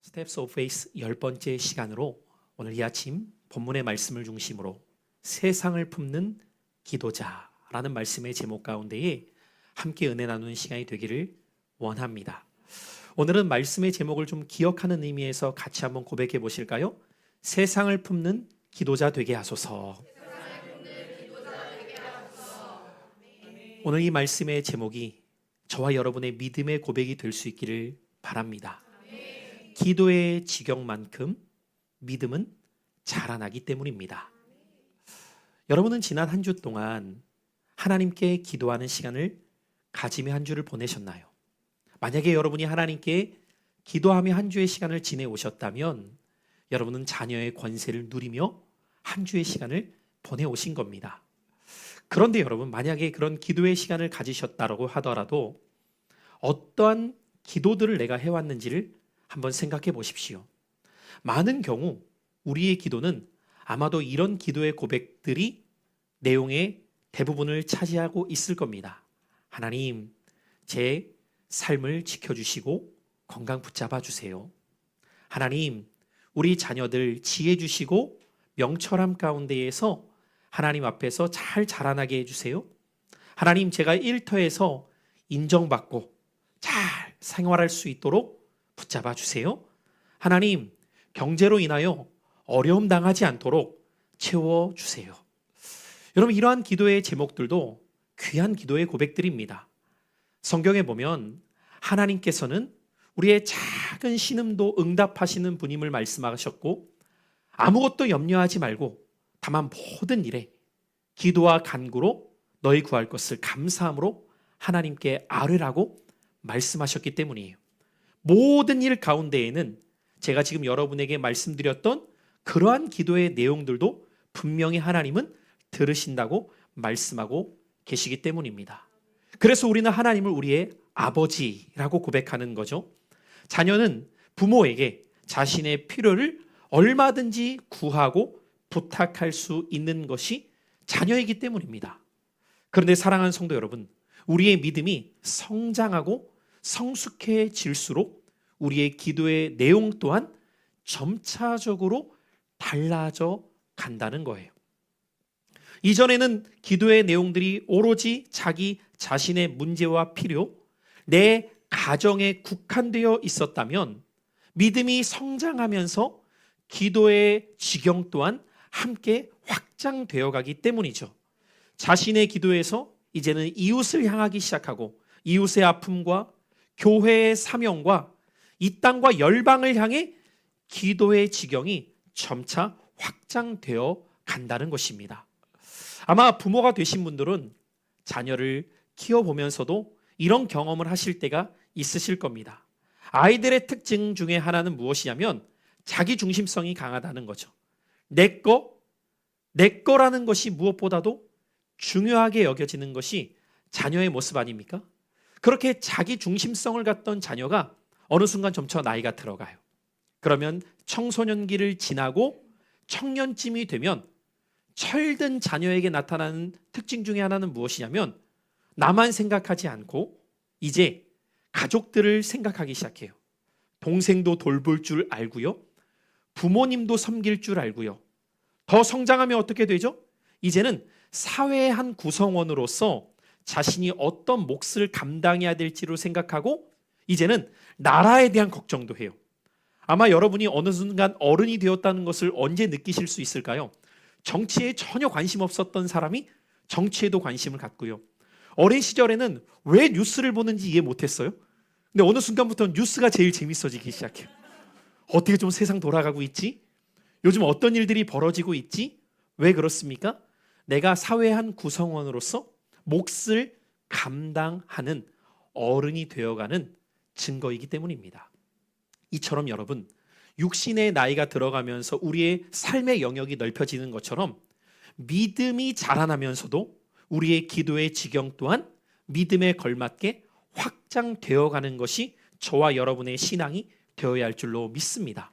Steps of Faith 10번째 시간으로 오늘 이 아침 본문의 말씀을 중심으로 세상을 품는 기도자라는 말씀의 제목 가운데에 함께 은혜 나누는 시간이 되기를 원합니다. 오늘은 말씀의 제목을 좀 기억하는 의미에서 같이 한번 고백해 보실까요? 세상을 품는 기도자 되게 하소서. 오늘 이 말씀의 제목이 저와 여러분의 믿음의 고백이 될 수 있기를 바랍니다. 기도의 지경만큼 믿음은 자라나기 때문입니다. 여러분은 지난 한 주 동안 하나님께 기도하는 시간을 가지며 한 주를 보내셨나요? 만약에 여러분이 하나님께 기도하며 한 주의 시간을 지내오셨다면 여러분은 자녀의 권세를 누리며 한 주의 시간을 보내오신 겁니다. 그런데 여러분, 만약에 그런 기도의 시간을 가지셨다고 하더라도 어떠한 기도들을 내가 해왔는지를 한번 생각해 보십시오. 많은 경우 우리의 기도는 아마도 이런 기도의 고백들이 내용의 대부분을 차지하고 있을 겁니다. 하나님, 제 삶을 지켜주시고 건강 붙잡아 주세요. 하나님, 우리 자녀들 지혜 주시고 명철함 가운데에서 하나님 앞에서 잘 자라나게 해주세요. 하나님, 제가 일터에서 인정받고 잘 생활할 수 있도록 붙잡아 주세요. 하나님, 경제로 인하여 어려움 당하지 않도록 채워 주세요. 여러분, 이러한 기도의 제목들도 귀한 기도의 고백들입니다. 성경에 보면 하나님께서는 우리의 작은 신음도 응답하시는 분임을 말씀하셨고, 아무것도 염려하지 말고 다만 모든 일에 기도와 간구로 너희 구할 것을 감사함으로 하나님께 아뢰라고 말씀하셨기 때문이에요. 모든 일 가운데에는 제가 지금 여러분에게 말씀드렸던 그러한 기도의 내용들도 분명히 하나님은 들으신다고 말씀하고 계시기 때문입니다. 그래서 우리는 하나님을 우리의 아버지라고 고백하는 거죠. 자녀는 부모에게 자신의 필요를 얼마든지 구하고 부탁할 수 있는 것이 자녀이기 때문입니다. 그런데 사랑하는 성도 여러분, 우리의 믿음이 성장하고 성숙해질수록 우리의 기도의 내용 또한 점차적으로 달라져 간다는 거예요. 이전에는 기도의 내용들이 오로지 자기 자신의 문제와 필요, 내 가정에 국한되어 있었다면 믿음이 성장하면서 기도의 지경 또한 함께 확장되어 가기 때문이죠. 자신의 기도에서 이제는 이웃을 향하기 시작하고 이웃의 아픔과 교회의 사명과 이 땅과 열방을 향해 기도의 지경이 점차 확장되어 간다는 것입니다. 아마 부모가 되신 분들은 자녀를 키워보면서도 이런 경험을 하실 때가 있으실 겁니다. 아이들의 특징 중에 하나는 무엇이냐면 자기 중심성이 강하다는 거죠. 내 거라는 것이 무엇보다도 중요하게 여겨지는 것이 자녀의 모습 아닙니까? 그렇게 자기 중심성을 갖던 자녀가 어느 순간 점차 나이가 들어가요. 그러면 청소년기를 지나고 청년쯤이 되면 철든 자녀에게 나타나는 특징 중에 하나는 무엇이냐면 나만 생각하지 않고 이제 가족들을 생각하기 시작해요. 동생도 돌볼 줄 알고요. 부모님도 섬길 줄 알고요. 더 성장하면 어떻게 되죠? 이제는 사회의 한 구성원으로서 자신이 어떤 몫을 감당해야 될지를 생각하고 이제는 나라에 대한 걱정도 해요. 아마 여러분이 어느 순간 어른이 되었다는 것을 언제 느끼실 수 있을까요? 정치에 전혀 관심 없었던 사람이 정치에도 관심을 갖고요. 어린 시절에는 왜 뉴스를 보는지 이해 못했어요. 근데 어느 순간부터 뉴스가 제일 재밌어지기 시작해요. 어떻게 좀 세상 돌아가고 있지? 요즘 어떤 일들이 벌어지고 있지? 왜 그렇습니까? 내가 사회의 한 구성원으로서 몫을 감당하는 어른이 되어가는 증거이기 때문입니다. 이처럼 여러분, 육신의 나이가 들어가면서 우리의 삶의 영역이 넓혀지는 것처럼 믿음이 자라나면서도 우리의 기도의 지경 또한 믿음에 걸맞게 확장되어가는 것이 저와 여러분의 신앙이 되어야 할 줄로 믿습니다.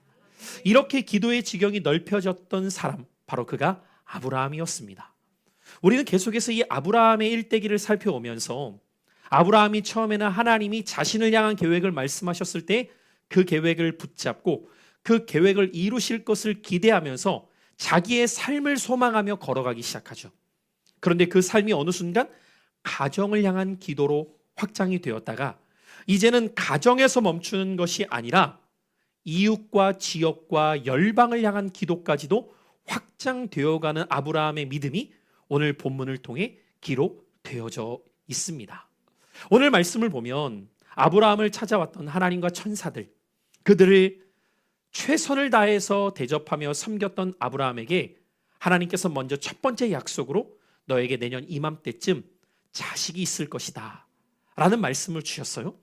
이렇게 기도의 지경이 넓혀졌던 사람, 바로 그가 아브라함이었습니다. 우리는 계속해서 이 아브라함의 일대기를 살펴오면서 아브라함이 처음에는 하나님이 자신을 향한 계획을 말씀하셨을 때 그 계획을 붙잡고 그 계획을 이루실 것을 기대하면서 자기의 삶을 소망하며 걸어가기 시작하죠. 그런데 그 삶이 어느 순간 가정을 향한 기도로 확장이 되었다가 이제는 가정에서 멈추는 것이 아니라 이웃과 지역과 열방을 향한 기도까지도 확장되어가는 아브라함의 믿음이 오늘 본문을 통해 기록되어져 있습니다. 오늘 말씀을 보면 아브라함을 찾아왔던 하나님과 천사들, 그들을 최선을 다해서 대접하며 섬겼던 아브라함에게 하나님께서 먼저 첫 번째 약속으로 너에게 내년 이맘때쯤 자식이 있을 것이다 라는 말씀을 주셨어요.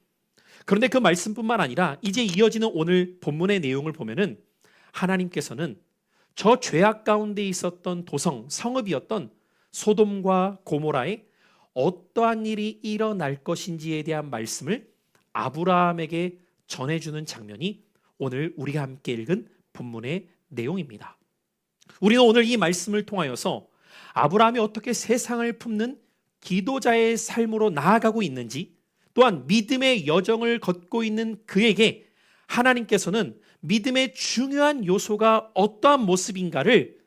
그런데 그 말씀뿐만 아니라 이제 이어지는 오늘 본문의 내용을 보면은 하나님께서는 저 죄악 가운데 있었던 도성, 성읍이었던 소돔과 고모라에 어떠한 일이 일어날 것인지에 대한 말씀을 아브라함에게 전해주는 장면이 오늘 우리가 함께 읽은 본문의 내용입니다. 우리는 오늘 이 말씀을 통하여서 아브라함이 어떻게 세상을 품는 기도자의 삶으로 나아가고 있는지, 또한 믿음의 여정을 걷고 있는 그에게 하나님께서는 믿음의 중요한 요소가 어떠한 모습인가를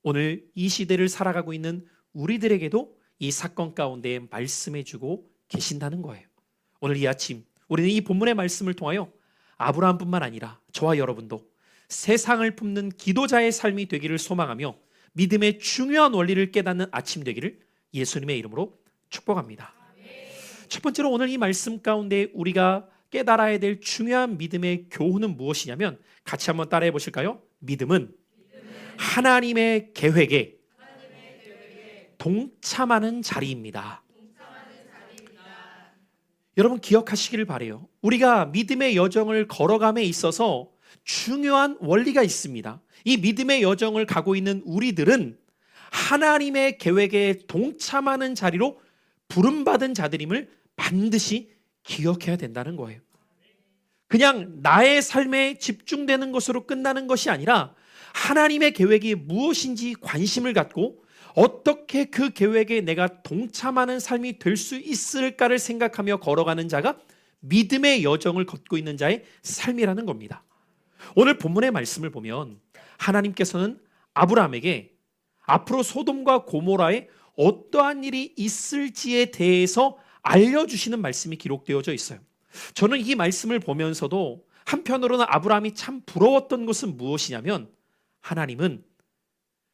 오늘 이 시대를 살아가고 있는 우리들에게도 이 사건 가운데 말씀해주고 계신다는 거예요. 오늘 이 아침 우리는 이 본문의 말씀을 통하여 아브라함뿐만 아니라 저와 여러분도 세상을 품는 기도자의 삶이 되기를 소망하며 믿음의 중요한 원리를 깨닫는 아침 되기를 예수님의 이름으로 축복합니다. 첫 번째로 오늘 이 말씀 가운데 우리가 깨달아야 될 중요한 믿음의 교훈은 무엇이냐면 같이 한번 따라해 보실까요? 믿음은 하나님의 계획에 동참하는 자리입니다. 여러분 기억하시기를 바라요. 우리가 믿음의 여정을 걸어감에 있어서 중요한 원리가 있습니다. 이 믿음의 여정을 가고 있는 우리들은 하나님의 계획에 동참하는 자리로 부름받은 자들임을 반드시 기억해야 된다는 거예요. 그냥 나의 삶에 집중되는 것으로 끝나는 것이 아니라 하나님의 계획이 무엇인지 관심을 갖고 어떻게 그 계획에 내가 동참하는 삶이 될 수 있을까를 생각하며 걸어가는 자가 믿음의 여정을 걷고 있는 자의 삶이라는 겁니다. 오늘 본문의 말씀을 보면 하나님께서는 아브라함에게 앞으로 소돔과 고모라에 어떠한 일이 있을지에 대해서 알려주시는 말씀이 기록되어져 있어요. 저는 이 말씀을 보면서도 한편으로는 아브라함이 참 부러웠던 것은 무엇이냐면 하나님은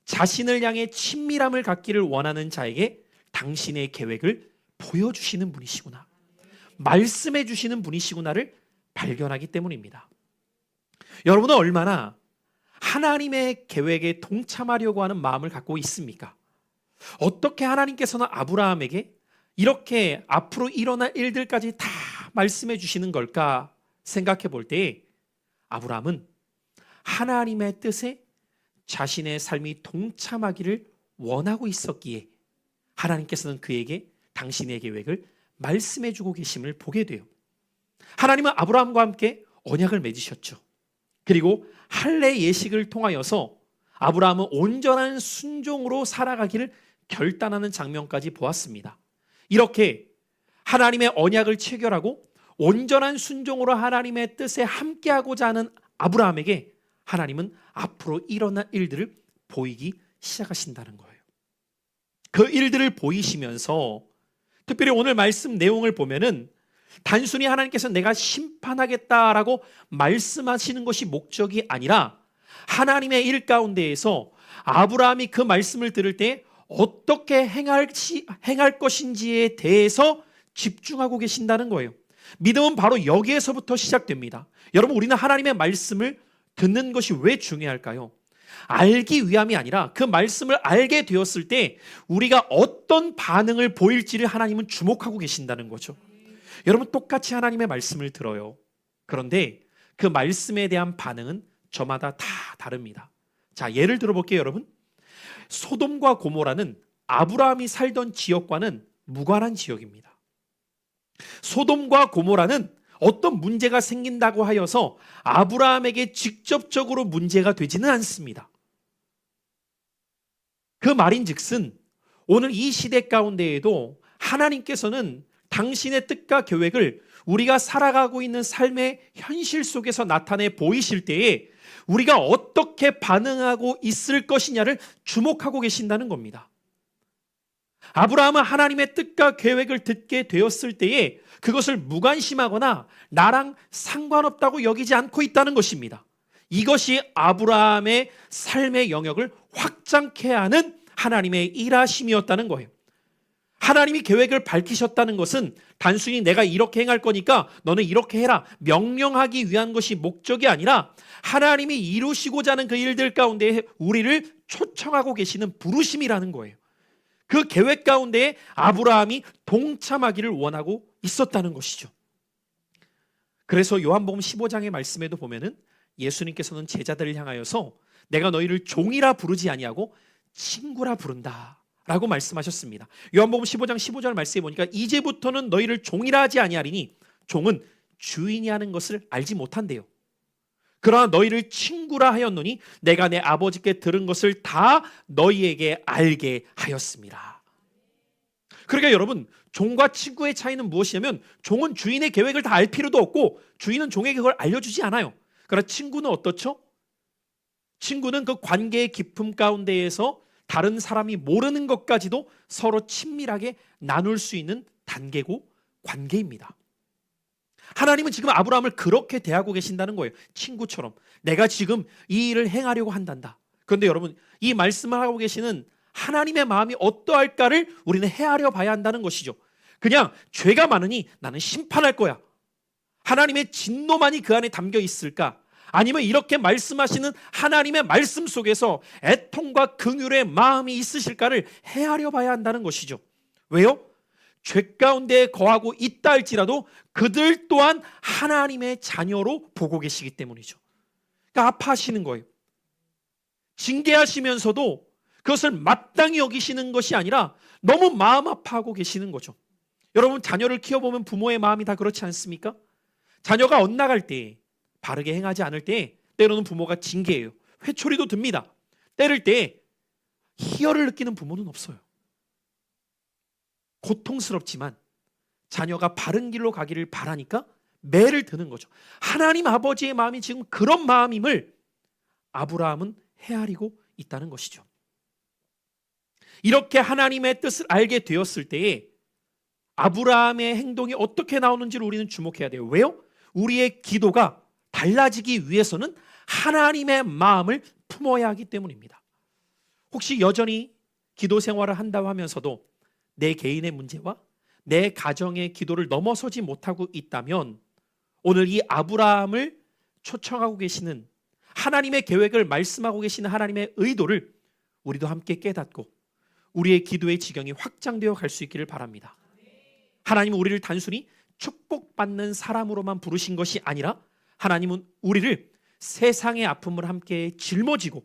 자신을 향해 친밀함을 갖기를 원하는 자에게 당신의 계획을 보여주시는 분이시구나, 말씀해 주시는 분이시구나를 발견하기 때문입니다. 여러분은 얼마나 하나님의 계획에 동참하려고 하는 마음을 갖고 있습니까? 어떻게 하나님께서는 아브라함에게 이렇게 앞으로 일어날 일들까지 다 말씀해 주시는 걸까 생각해 볼 때 아브라함은 하나님의 뜻에 자신의 삶이 동참하기를 원하고 있었기에 하나님께서는 그에게 당신의 계획을 말씀해 주고 계심을 보게 돼요. 하나님은 아브라함과 함께 언약을 맺으셨죠. 그리고 할례 예식을 통하여서 아브라함은 온전한 순종으로 살아가기를 결단하는 장면까지 보았습니다. 이렇게 하나님의 언약을 체결하고 온전한 순종으로 하나님의 뜻에 함께하고자 하는 아브라함에게 하나님은 앞으로 일어날 일들을 보이기 시작하신다는 거예요. 그 일들을 보이시면서 특별히 오늘 말씀 내용을 보면은 단순히 하나님께서 내가 심판하겠다라고 말씀하시는 것이 목적이 아니라 하나님의 일 가운데에서 아브라함이 그 말씀을 들을 때 어떻게 행할 것인지에 대해서 집중하고 계신다는 거예요. 믿음은 바로 여기에서부터 시작됩니다. 여러분, 우리는 하나님의 말씀을 듣는 것이 왜 중요할까요? 알기 위함이 아니라 그 말씀을 알게 되었을 때 우리가 어떤 반응을 보일지를 하나님은 주목하고 계신다는 거죠. 여러분, 똑같이 하나님의 말씀을 들어요. 그런데 그 말씀에 대한 반응은 저마다 다 다릅니다. 자, 예를 들어볼게요, 여러분. 소돔과 고모라는 아브라함이 살던 지역과는 무관한 지역입니다. 소돔과 고모라는 어떤 문제가 생긴다고 하여서 아브라함에게 직접적으로 문제가 되지는 않습니다. 그 말인즉슨 오늘 이 시대 가운데에도 하나님께서는 당신의 뜻과 계획을 우리가 살아가고 있는 삶의 현실 속에서 나타내 보이실 때에 우리가 어떻게 반응하고 있을 것이냐를 주목하고 계신다는 겁니다. 아브라함은 하나님의 뜻과 계획을 듣게 되었을 때에 그것을 무관심하거나 나랑 상관없다고 여기지 않고 있다는 것입니다. 이것이 아브라함의 삶의 영역을 확장케 하는 하나님의 일하심이었다는 거예요. 하나님이 계획을 밝히셨다는 것은 단순히 내가 이렇게 행할 거니까 너는 이렇게 해라 명령하기 위한 것이 목적이 아니라 하나님이 이루시고자 하는 그 일들 가운데 우리를 초청하고 계시는 부르심이라는 거예요. 그 계획 가운데 아브라함이 동참하기를 원하고 있었다는 것이죠. 그래서 요한복음 15장의 말씀에도 보면은 예수님께서는 제자들을 향하여서 내가 너희를 종이라 부르지 아니하고 친구라 부른다 라고 말씀하셨습니다. 요한복음 15장 15절 말씀에 보니까 이제부터는 너희를 종이라 하지 아니하리니 종은 주인이 하는 것을 알지 못한대요. 그러나 너희를 친구라 하였노니 내가 내 아버지께 들은 것을 다 너희에게 알게 하였습니다. 그러니까 여러분, 종과 친구의 차이는 무엇이냐면 종은 주인의 계획을 다 알 필요도 없고 주인은 종에게 그걸 알려주지 않아요. 그러나 친구는 어떻죠? 친구는 그 관계의 깊음 가운데에서 다른 사람이 모르는 것까지도 서로 친밀하게 나눌 수 있는 단계고 관계입니다. 하나님은 지금 아브라함을 그렇게 대하고 계신다는 거예요. 친구처럼. 내가 지금 이 일을 행하려고 한단다. 그런데 여러분, 이 말씀을 하고 계시는 하나님의 마음이 어떠할까를 우리는 헤아려 봐야 한다는 것이죠. 그냥 죄가 많으니 나는 심판할 거야. 하나님의 진노만이 그 안에 담겨 있을까? 아니면 이렇게 말씀하시는 하나님의 말씀 속에서 애통과 긍휼의 마음이 있으실까를 헤아려 봐야 한다는 것이죠. 왜요? 죄 가운데 거하고 있다 할지라도 그들 또한 하나님의 자녀로 보고 계시기 때문이죠. 그러니까 아파하시는 거예요. 징계하시면서도 그것을 마땅히 여기시는 것이 아니라 너무 마음 아파하고 계시는 거죠. 여러분, 자녀를 키워보면 부모의 마음이 다 그렇지 않습니까? 자녀가 엇나갈 때, 바르게 행하지 않을 때 때로는 부모가 징계해요. 회초리도 듭니다. 때릴 때 희열을 느끼는 부모는 없어요. 고통스럽지만 자녀가 바른 길로 가기를 바라니까 매를 드는 거죠. 하나님 아버지의 마음이 지금 그런 마음임을 아브라함은 헤아리고 있다는 것이죠. 이렇게 하나님의 뜻을 알게 되었을 때에 아브라함의 행동이 어떻게 나오는지를 우리는 주목해야 돼요. 왜요? 우리의 기도가 달라지기 위해서는 하나님의 마음을 품어야 하기 때문입니다. 혹시 여전히 기도 생활을 한다고 하면서도 내 개인의 문제와 내 가정의 기도를 넘어서지 못하고 있다면 오늘 이 아브라함을 초청하고 계시는 하나님의 계획을 말씀하고 계시는 하나님의 의도를 우리도 함께 깨닫고 우리의 기도의 지경이 확장되어 갈 수 있기를 바랍니다. 하나님은 우리를 단순히 축복받는 사람으로만 부르신 것이 아니라 하나님은 우리를 세상의 아픔을 함께 짊어지고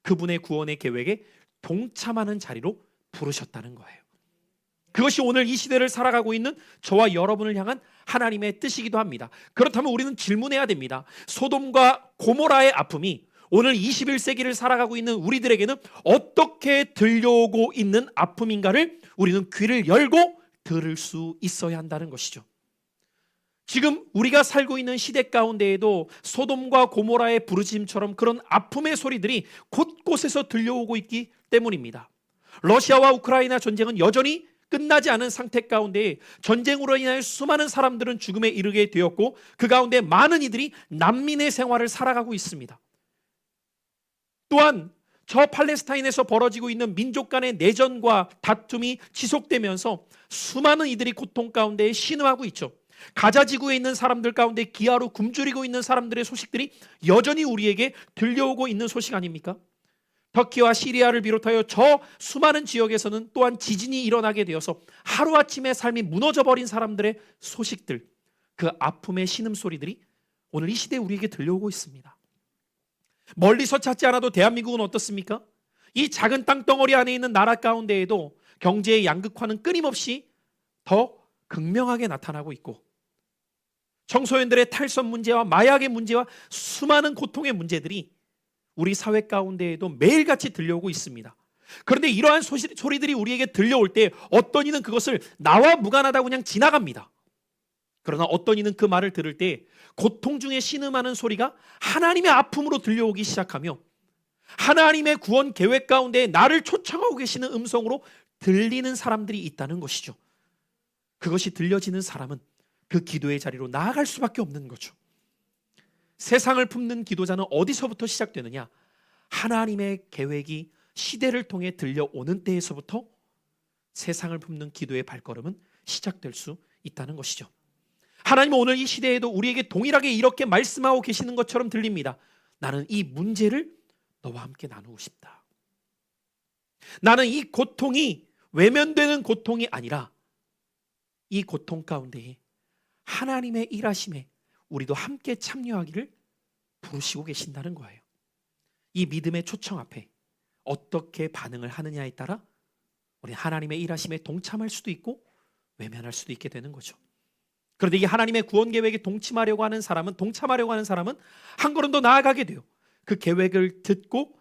그분의 구원의 계획에 동참하는 자리로 부르셨다는 거예요. 그것이 오늘 이 시대를 살아가고 있는 저와 여러분을 향한 하나님의 뜻이기도 합니다. 그렇다면 우리는 질문해야 됩니다. 소돔과 고모라의 아픔이 오늘 21세기를 살아가고 있는 우리들에게는 어떻게 들려오고 있는 아픔인가를 우리는 귀를 열고 들을 수 있어야 한다는 것이죠. 지금 우리가 살고 있는 시대 가운데에도 소돔과 고모라의 부르짖음처럼 그런 아픔의 소리들이 곳곳에서 들려오고 있기 때문입니다. 러시아와 우크라이나 전쟁은 여전히 끝나지 않은 상태 가운데 전쟁으로 인하여 수많은 사람들은 죽음에 이르게 되었고 그 가운데 많은 이들이 난민의 생활을 살아가고 있습니다. 또한 저 팔레스타인에서 벌어지고 있는 민족 간의 내전과 다툼이 지속되면서 수많은 이들이 고통 가운데 신음하고 있죠. 가자 지구에 있는 사람들 가운데 기아로 굶주리고 있는 사람들의 소식들이 여전히 우리에게 들려오고 있는 소식 아닙니까? 터키와 시리아를 비롯하여 저 수많은 지역에서는 또한 지진이 일어나게 되어서 하루아침에 삶이 무너져버린 사람들의 소식들, 그 아픔의 신음소리들이 오늘 이 시대에 우리에게 들려오고 있습니다. 멀리서 찾지 않아도 대한민국은 어떻습니까? 이 작은 땅덩어리 안에 있는 나라 가운데에도 경제의 양극화는 끊임없이 더 극명하게 나타나고 있고 청소년들의 탈선 문제와 마약의 문제와 수많은 고통의 문제들이 우리 사회 가운데에도 매일같이 들려오고 있습니다. 그런데 이러한 소리들이 우리에게 들려올 때 어떤 이는 그것을 나와 무관하다고 그냥 지나갑니다. 그러나 어떤 이는 그 말을 들을 때 고통 중에 신음하는 소리가 하나님의 아픔으로 들려오기 시작하며 하나님의 구원 계획 가운데 나를 초청하고 계시는 음성으로 들리는 사람들이 있다는 것이죠. 그것이 들려지는 사람은 그 기도의 자리로 나아갈 수밖에 없는 거죠. 세상을 품는 기도자는 어디서부터 시작되느냐? 하나님의 계획이 시대를 통해 들려오는 때에서부터 세상을 품는 기도의 발걸음은 시작될 수 있다는 것이죠. 하나님은 오늘 이 시대에도 우리에게 동일하게 이렇게 말씀하고 계시는 것처럼 들립니다. 나는 이 문제를 너와 함께 나누고 싶다. 나는 이 고통이 외면되는 고통이 아니라 이 고통 가운데에 하나님의 일하심에 우리도 함께 참여하기를 부르시고 계신다는 거예요. 이 믿음의 초청 앞에 어떻게 반응을 하느냐에 따라 우리 하나님의 일하심에 동참할 수도 있고 외면할 수도 있게 되는 거죠. 그런데 이 하나님의 구원 계획에 동참하려고 하는 사람은 한 걸음 더 나아가게 돼요. 그 계획을 듣고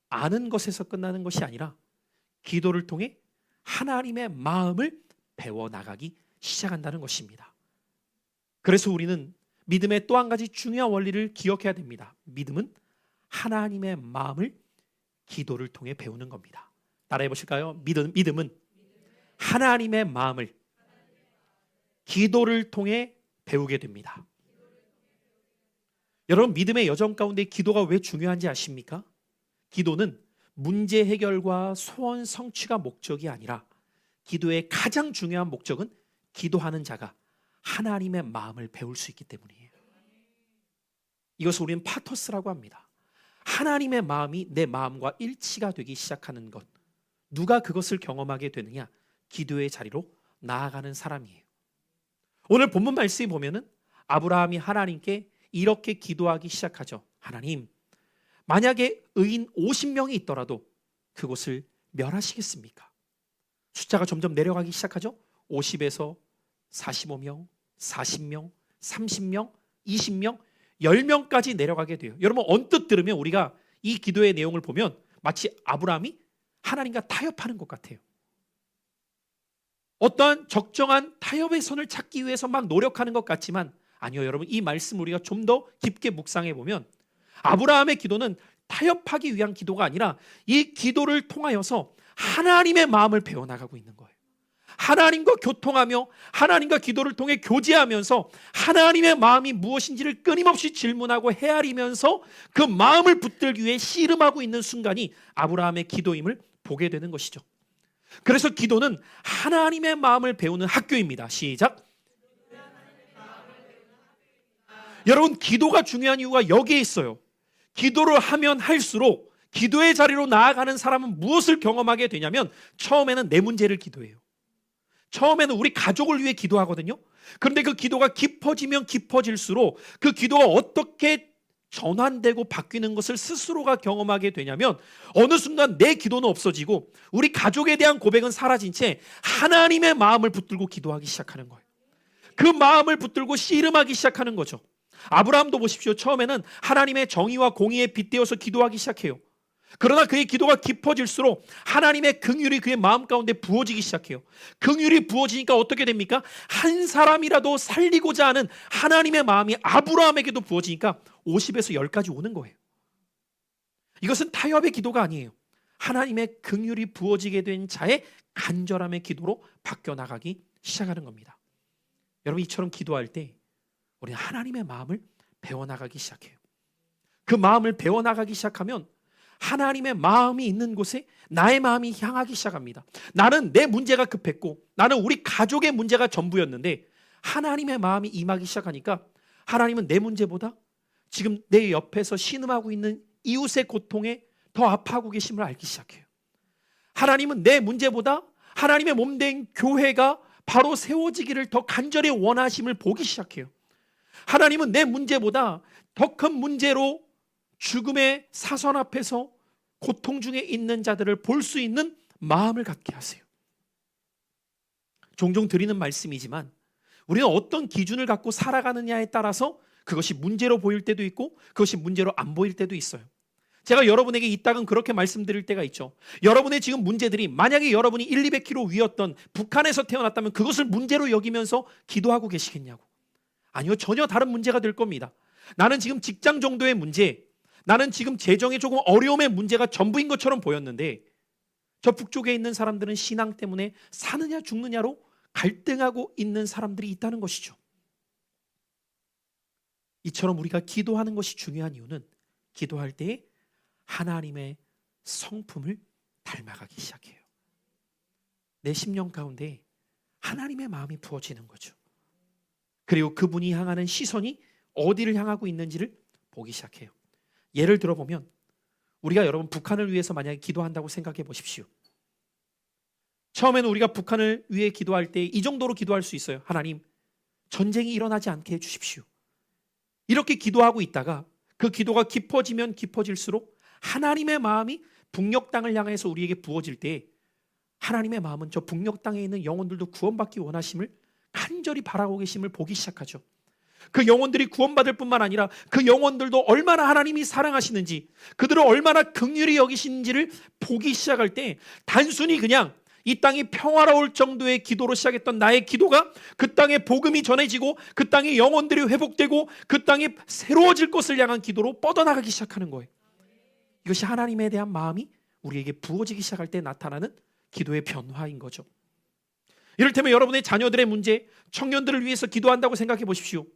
아는 것에서 끝나는 것이 아니라 기도를 통해 하나님의 마음을 배워나가기 시작한다는 것입니다. 그래서 우리는 믿음의 또 한 가지 중요한 원리를 기억해야 됩니다. 믿음은 하나님의 마음을 기도를 통해 배우는 겁니다. 따라해 보실까요? 믿음은 하나님의 마음을 기도를 통해 배우게 됩니다. 여러분, 믿음의 여정 가운데 기도가 왜 중요한지 아십니까? 기도는 문제 해결과 소원 성취가 목적이 아니라 기도의 가장 중요한 목적은 기도하는 자가 하나님의 마음을 배울 수 있기 때문이에요. 이것을 우리는 파토스라고 합니다. 하나님의 마음이 내 마음과 일치가 되기 시작하는 것. 누가 그것을 경험하게 되느냐? 기도의 자리로 나아가는 사람이에요. 오늘 본문 말씀에 보면은 아브라함이 하나님께 이렇게 기도하기 시작하죠. 하나님, 만약에 의인 50명이 있더라도 그곳을 멸하시겠습니까? 숫자가 점점 내려가기 시작하죠. 50에서 45명, 40명, 30명, 20명, 10명까지 내려가게 돼요. 여러분, 언뜻 들으면 우리가 이 기도의 내용을 보면 마치 아브라함이 하나님과 타협하는 것 같아요. 어떠한 적정한 타협의 선을 찾기 위해서 막 노력하는 것 같지만 아니요, 여러분, 이 말씀 우리가 좀 더 깊게 묵상해 보면 아브라함의 기도는 타협하기 위한 기도가 아니라 이 기도를 통하여서 하나님의 마음을 배워나가고 있는 거예요. 하나님과 교통하며 하나님과 기도를 통해 교제하면서 하나님의 마음이 무엇인지를 끊임없이 질문하고 헤아리면서 그 마음을 붙들기 위해 씨름하고 있는 순간이 아브라함의 기도임을 보게 되는 것이죠. 그래서 기도는 하나님의 마음을 배우는 학교입니다. 시작. 여러분, 기도가 중요한 이유가 여기에 있어요. 기도를 하면 할수록 기도의 자리로 나아가는 사람은 무엇을 경험하게 되냐면 처음에는 내 문제를 기도해요. 처음에는 우리 가족을 위해 기도하거든요. 그런데 그 기도가 깊어지면 깊어질수록 그 기도가 어떻게 전환되고 바뀌는 것을 스스로가 경험하게 되냐면 어느 순간 내 기도는 없어지고 우리 가족에 대한 고백은 사라진 채 하나님의 마음을 붙들고 기도하기 시작하는 거예요. 그 마음을 붙들고 씨름하기 시작하는 거죠. 아브라함도 보십시오. 처음에는 하나님의 정의와 공의에 빗대어서 기도하기 시작해요. 그러나 그의 기도가 깊어질수록 하나님의 긍휼이 그의 마음 가운데 부어지기 시작해요. 긍휼이 부어지니까 어떻게 됩니까? 한 사람이라도 살리고자 하는 하나님의 마음이 아브라함에게도 부어지니까 50에서 10까지 오는 거예요. 이것은 타협의 기도가 아니에요. 하나님의 긍휼이 부어지게 된 자의 간절함의 기도로 바뀌어 나가기 시작하는 겁니다. 여러분, 이처럼 기도할 때 우리는 하나님의 마음을 배워나가기 시작해요. 그 마음을 배워나가기 시작하면 하나님의 마음이 있는 곳에 나의 마음이 향하기 시작합니다. 나는 내 문제가 급했고 나는 우리 가족의 문제가 전부였는데 하나님의 마음이 임하기 시작하니까 하나님은 내 문제보다 지금 내 옆에서 신음하고 있는 이웃의 고통에 더 아파하고 계심을 알기 시작해요. 하나님은 내 문제보다 하나님의 몸된 교회가 바로 세워지기를 더 간절히 원하심을 보기 시작해요. 하나님은 내 문제보다 더 큰 문제로 죽음의 사선 앞에서 고통 중에 있는 자들을 볼 수 있는 마음을 갖게 하세요. 종종 드리는 말씀이지만 우리는 어떤 기준을 갖고 살아가느냐에 따라서 그것이 문제로 보일 때도 있고 그것이 문제로 안 보일 때도 있어요. 제가 여러분에게 이따금 그렇게 말씀드릴 때가 있죠. 여러분의 지금 문제들이 만약에 여러분이 1, 200km 위였던 북한에서 태어났다면 그것을 문제로 여기면서 기도하고 계시겠냐고. 아니요, 전혀 다른 문제가 될 겁니다. 나는 지금 직장 정도의 문제, 나는 지금 재정에 조금 어려움의 문제가 전부인 것처럼 보였는데 저 북쪽에 있는 사람들은 신앙 때문에 사느냐 죽느냐로 갈등하고 있는 사람들이 있다는 것이죠. 이처럼 우리가 기도하는 것이 중요한 이유는 기도할 때 하나님의 성품을 닮아가기 시작해요. 내 심령 가운데 하나님의 마음이 부어지는 거죠. 그리고 그분이 향하는 시선이 어디를 향하고 있는지를 보기 시작해요. 예를 들어보면 우리가 여러분 북한을 위해서 만약에 기도한다고 생각해 보십시오. 처음에는 우리가 북한을 위해 기도할 때 이 정도로 기도할 수 있어요. 하나님, 전쟁이 일어나지 않게 해주십시오. 이렇게 기도하고 있다가 그 기도가 깊어지면 깊어질수록 하나님의 마음이 북녘 땅을 향해서 우리에게 부어질 때 하나님의 마음은 저 북녘 땅에 있는 영혼들도 구원받기 원하심을 간절히 바라고 계심을 보기 시작하죠. 그 영혼들이 구원받을 뿐만 아니라 그 영혼들도 얼마나 하나님이 사랑하시는지, 그들을 얼마나 긍휼히 여기시는지를 보기 시작할 때 단순히 그냥 이 땅이 평화로울 정도의 기도로 시작했던 나의 기도가 그 땅에 복음이 전해지고 그 땅에 영혼들이 회복되고 그 땅이 새로워질 것을 향한 기도로 뻗어나가기 시작하는 거예요. 이것이 하나님에 대한 마음이 우리에게 부어지기 시작할 때 나타나는 기도의 변화인 거죠. 이를테면 여러분의 자녀들의 문제, 청년들을 위해서 기도한다고 생각해 보십시오.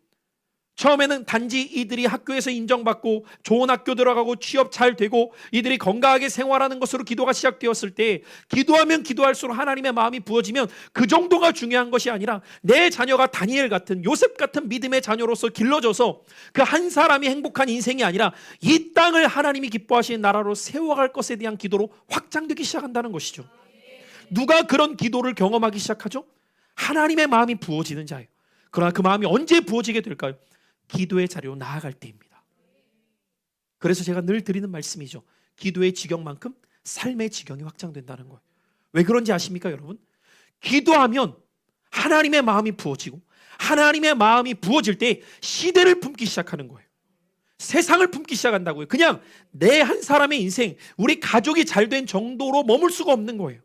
처음에는 단지 이들이 학교에서 인정받고 좋은 학교 들어가고 취업 잘 되고 이들이 건강하게 생활하는 것으로 기도가 시작되었을 때 기도하면 기도할수록 하나님의 마음이 부어지면 그 정도가 중요한 것이 아니라 내 자녀가 다니엘 같은 요셉 같은 믿음의 자녀로서 길러져서 그 한 사람이 행복한 인생이 아니라 이 땅을 하나님이 기뻐하시는 나라로 세워갈 것에 대한 기도로 확장되기 시작한다는 것이죠. 누가 그런 기도를 경험하기 시작하죠? 하나님의 마음이 부어지는 자예요. 그러나 그 마음이 언제 부어지게 될까요? 기도의 자리로 나아갈 때입니다. 그래서 제가 늘 드리는 말씀이죠. 기도의 지경만큼 삶의 지경이 확장된다는 거예요. 왜 그런지 아십니까, 여러분? 기도하면 하나님의 마음이 부어지고 하나님의 마음이 부어질 때 시대를 품기 시작하는 거예요. 세상을 품기 시작한다고요. 그냥 내 한 사람의 인생, 우리 가족이 잘된 정도로 머물 수가 없는 거예요.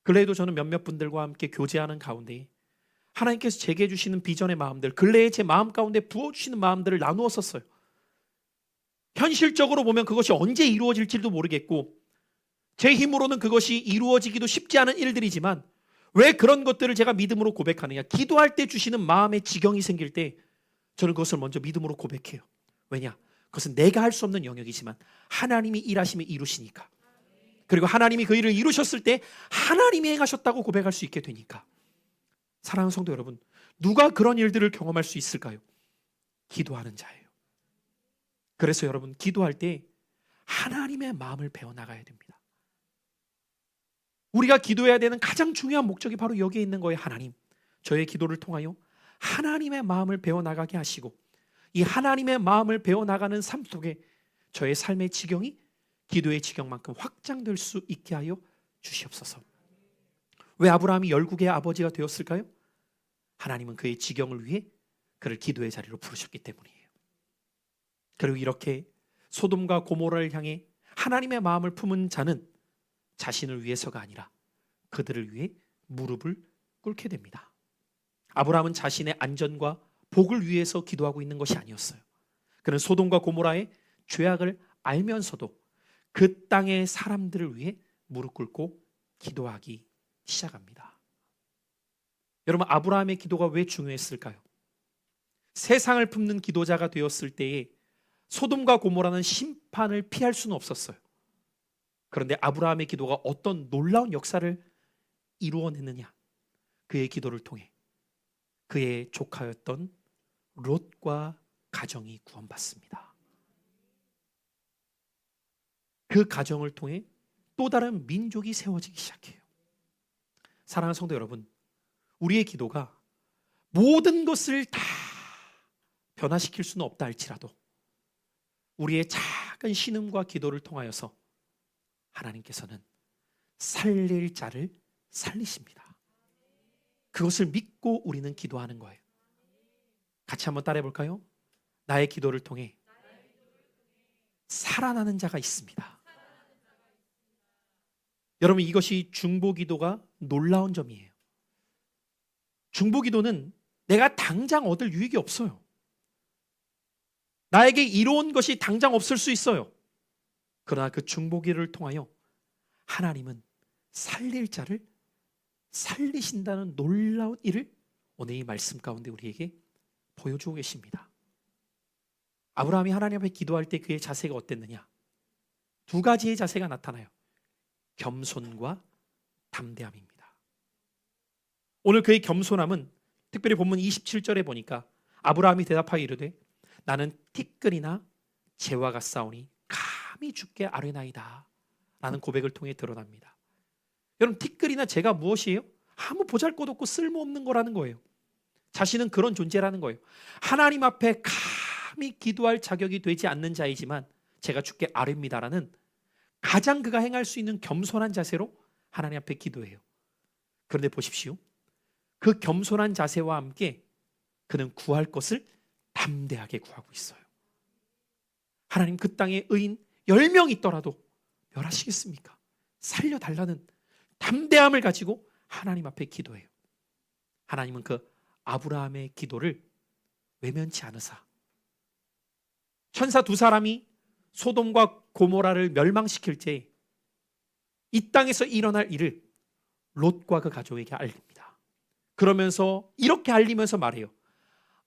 근래에도 저는 몇몇 분들과 함께 교제하는 가운데 하나님께서 제게 주시는 비전의 마음들, 근래에 제 마음 가운데 부어주시는 마음들을 나누었었어요. 현실적으로 보면 그것이 언제 이루어질지도 모르겠고 제 힘으로는 그것이 이루어지기도 쉽지 않은 일들이지만 왜 그런 것들을 제가 믿음으로 고백하느냐? 기도할 때 주시는 마음의 지경이 생길 때 저는 그것을 먼저 믿음으로 고백해요. 왜냐? 그것은 내가 할 수 없는 영역이지만 하나님이 일하시며 이루시니까. 그리고 하나님이 그 일을 이루셨을 때 하나님이 행하셨다고 고백할 수 있게 되니까. 사랑하는 성도 여러분, 누가 그런 일들을 경험할 수 있을까요? 기도하는 자예요. 그래서 여러분, 기도할 때 하나님의 마음을 배워나가야 됩니다. 우리가 기도해야 되는 가장 중요한 목적이 바로 여기에 있는 거예요. 하나님, 저의 기도를 통하여 하나님의 마음을 배워나가게 하시고 이 하나님의 마음을 배워나가는 삶 속에 저의 삶의 지경이 기도의 지경만큼 확장될 수 있게 하여 주시옵소서. 왜 아브라함이 열국의 아버지가 되었을까요? 하나님은 그의 지경을 위해 그를 기도의 자리로 부르셨기 때문이에요. 그리고 이렇게 소돔과 고모라를 향해 하나님의 마음을 품은 자는 자신을 위해서가 아니라 그들을 위해 무릎을 꿇게 됩니다. 아브라함은 자신의 안전과 복을 위해서 기도하고 있는 것이 아니었어요. 그는 소돔과 고모라의 죄악을 알면서도 그 땅의 사람들을 위해 무릎 꿇고 기도하기 시작합니다. 여러분, 아브라함의 기도가 왜 중요했을까요? 세상을 품는 기도자가 되었을 때에 소돔과 고모라는 심판을 피할 수는 없었어요. 그런데 아브라함의 기도가 어떤 놀라운 역사를 이루어내느냐? 그의 기도를 통해 그의 조카였던 롯과 가정이 구원받습니다. 그 가정을 통해 또 다른 민족이 세워지기 시작해요. 사랑하는 성도 여러분, 우리의 기도가 모든 것을 다 변화시킬 수는 없다 할지라도 우리의 작은 신음과 기도를 통하여서 하나님께서는 살릴 자를 살리십니다. 그것을 믿고 우리는 기도하는 거예요. 같이 한번 따라해 볼까요? 나의 기도를 통해 살아나는 자가 있습니다. 여러분, 이것이 중보기도가 놀라운 점이에요. 중보기도는 내가 당장 얻을 유익이 없어요. 나에게 이로운 것이 당장 없을 수 있어요. 그러나 그 중보기를 통하여 하나님은 살릴 자를 살리신다는 놀라운 일을 오늘 이 말씀 가운데 우리에게 보여주고 계십니다. 아브라함이 하나님 앞에 기도할 때 그의 자세가 어땠느냐? 두 가지의 자세가 나타나요. 겸손과 담대함입니다. 오늘 그의 겸손함은 특별히 본문 27절에 보니까 아브라함이 대답하여 이르되 나는 티끌이나 재와 같사오니 감히 주께 아뢰나이다 라는 고백을 통해 드러납니다. 여러분, 티끌이나 재가 무엇이에요? 아무 보잘것없고 쓸모없는 거라는 거예요. 자신은 그런 존재라는 거예요. 하나님 앞에 감히 기도할 자격이 되지 않는 자이지만 제가 주께 아뢰입니다라는 가장 그가 행할 수 있는 겸손한 자세로 하나님 앞에 기도해요. 그런데 보십시오. 그 겸손한 자세와 함께 그는 구할 것을 담대하게 구하고 있어요. 하나님, 그 땅에 의인 10명 있더라도 멸하시겠습니까? 살려달라는 담대함을 가지고 하나님 앞에 기도해요. 하나님은 그 아브라함의 기도를 외면치 않으사 천사 두 사람이 소돔과 고모라를 멸망시킬 때 이 땅에서 일어날 일을 롯과 그 가족에게 알립니다. 그러면서 이렇게 알리면서 말해요.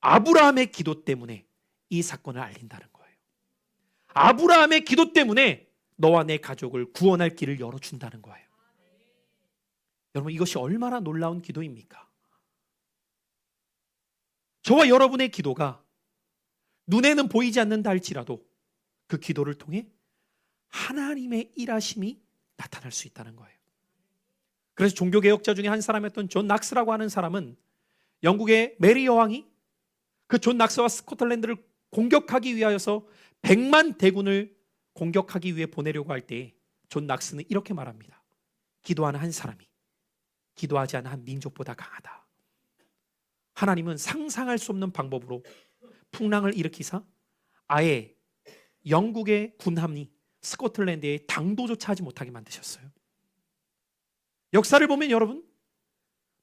아브라함의 기도 때문에 이 사건을 알린다는 거예요. 아브라함의 기도 때문에 너와 내 가족을 구원할 길을 열어준다는 거예요. 여러분, 이것이 얼마나 놀라운 기도입니까? 저와 여러분의 기도가 눈에는 보이지 않는다 할지라도 그 기도를 통해 하나님의 일하심이 나타날 수 있다는 거예요. 그래서 종교개혁자 중에 한 사람이었던 존 낙스라고 하는 사람은 영국의 메리 여왕이 그 존 낙스와 스코틀랜드를 공격하기 위하여서 100만 대군을 공격하기 위해 보내려고 할 때 존 낙스는 이렇게 말합니다. 기도하는 한 사람이 기도하지 않은 한 민족보다 강하다. 하나님은 상상할 수 없는 방법으로 풍랑을 일으키사 아예 영국의 군함이 스코틀랜드에 당도조차 하지 못하게 만드셨어요. 역사를 보면 여러분,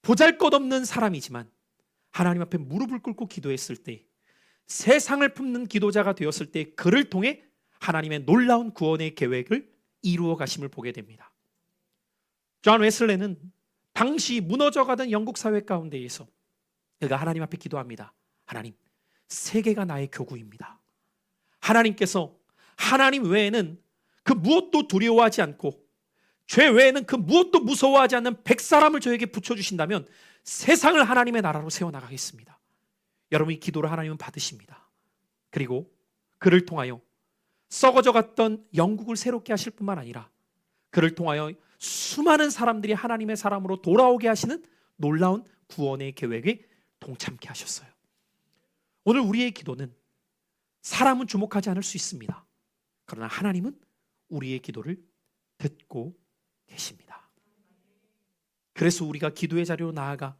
보잘것없는 사람이지만 하나님 앞에 무릎을 꿇고 기도했을 때, 세상을 품는 기도자가 되었을 때 그를 통해 하나님의 놀라운 구원의 계획을 이루어 가심을 보게 됩니다. 존 웨슬레는 당시 무너져가던 영국 사회 가운데에서 그가 하나님 앞에 기도합니다. 하나님, 세계가 나의 교구입니다. 하나님께서 하나님 외에는 그 무엇도 두려워하지 않고 죄 외에는 그 무엇도 무서워하지 않는 100사람을 저에게 붙여주신다면 세상을 하나님의 나라로 세워나가겠습니다. 여러분, 이 기도를 하나님은 받으십니다. 그리고 그를 통하여 썩어져 갔던 영국을 새롭게 하실 뿐만 아니라 그를 통하여 수많은 사람들이 하나님의 사람으로 돌아오게 하시는 놀라운 구원의 계획에 동참케 하셨어요. 오늘 우리의 기도는 사람은 주목하지 않을 수 있습니다. 그러나 하나님은 우리의 기도를 듣고 계십니다. 그래서 우리가 기도의 자리로 나아가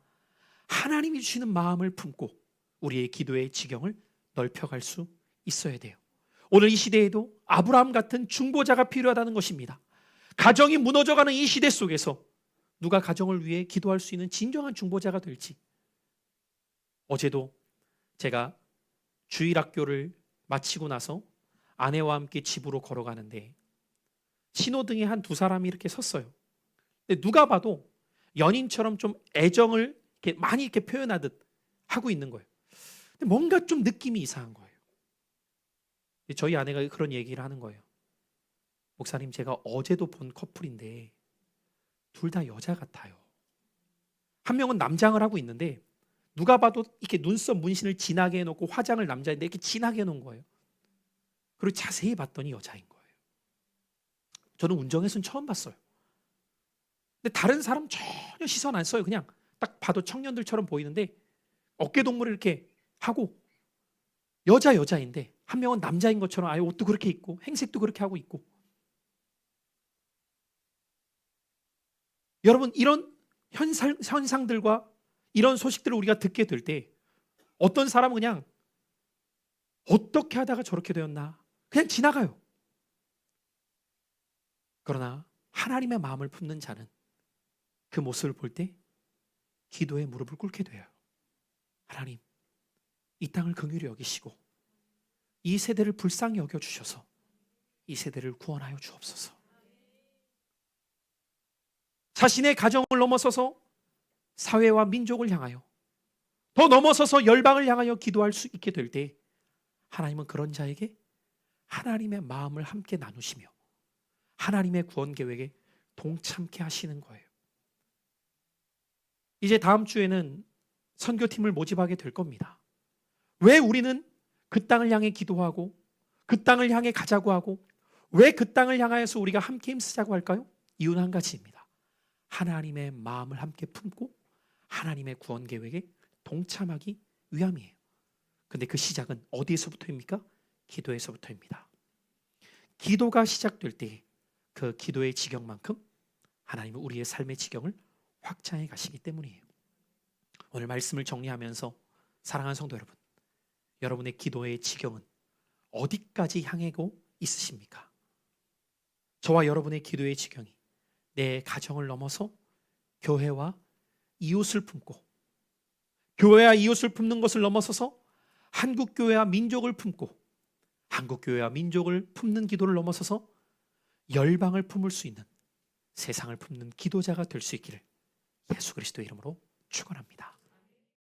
하나님이 주시는 마음을 품고 우리의 기도의 지경을 넓혀갈 수 있어야 돼요. 오늘 이 시대에도 아브라함 같은 중보자가 필요하다는 것입니다. 가정이 무너져가는 이 시대 속에서 누가 가정을 위해 기도할 수 있는 진정한 중보자가 될지. 어제도 제가 주일학교를 마치고 나서 아내와 함께 집으로 걸어가는데 신호등에 한 두 사람이 이렇게 섰어요. 근데 누가 봐도 연인처럼 좀 애정을 이렇게 많이 이렇게 표현하듯 하고 있는 거예요. 근데 뭔가 좀 느낌이 이상한 거예요. 저희 아내가 그런 얘기를 하는 거예요. 목사님, 제가 어제도 본 커플인데 둘 다 여자 같아요. 한 명은 남장을 하고 있는데 누가 봐도 이렇게 눈썹 문신을 진하게 해놓고 화장을 남자인데 이렇게 진하게 해놓은 거예요. 그리고 자세히 봤더니 여자인 거예요. 저는 운정에서는 처음 봤어요. 근데 다른 사람 전혀 시선 안 써요. 그냥 딱 봐도 청년들처럼 보이는데 어깨동무를 이렇게 하고 여자인데 한 명은 남자인 것처럼 아예 옷도 그렇게 입고 행색도 그렇게 하고 있고. 여러분, 이런 현상들과 이런 소식들을 우리가 듣게 될 때 어떤 사람은 그냥 어떻게 하다가 저렇게 되었나 그냥 지나가요. 그러나 하나님의 마음을 품는 자는 그 모습을 볼 때 기도에 무릎을 꿇게 돼요. 하나님, 이 땅을 긍휼히 여기시고 이 세대를 불쌍히 여겨 주셔서 이 세대를 구원하여 주옵소서. 자신의 가정을 넘어서서 사회와 민족을 향하여, 더 넘어서서 열방을 향하여 기도할 수 있게 될 때 하나님은 그런 자에게 하나님의 마음을 함께 나누시며 하나님의 구원 계획에 동참케 하시는 거예요. 이제 다음 주에는 선교팀을 모집하게 될 겁니다. 왜 우리는 그 땅을 향해 기도하고 그 땅을 향해 가자고 하고 왜 그 땅을 향하여서 우리가 함께 힘쓰자고 할까요? 이유는 한 가지입니다. 하나님의 마음을 함께 품고 하나님의 구원 계획에 동참하기 위함이에요. 근데 그 시작은 어디에서부터입니까? 기도에서부터입니다. 기도가 시작될 때 그 기도의 지경만큼 하나님은 우리의 삶의 지경을 확장해 가시기 때문이에요. 오늘 말씀을 정리하면서 사랑하는 성도 여러분, 여러분의 기도의 지경은 어디까지 향하고 있으십니까? 저와 여러분의 기도의 지경이 내 가정을 넘어서 교회와 이웃을 품고, 교회와 이웃을 품는 것을 넘어서서 한국교회와 민족을 품고, 한국교회와 민족을 품는 기도를 넘어서서 열방을 품을 수 있는, 세상을 품는 기도자가 될 수 있기를 예수 그리스도의 이름으로 축원합니다.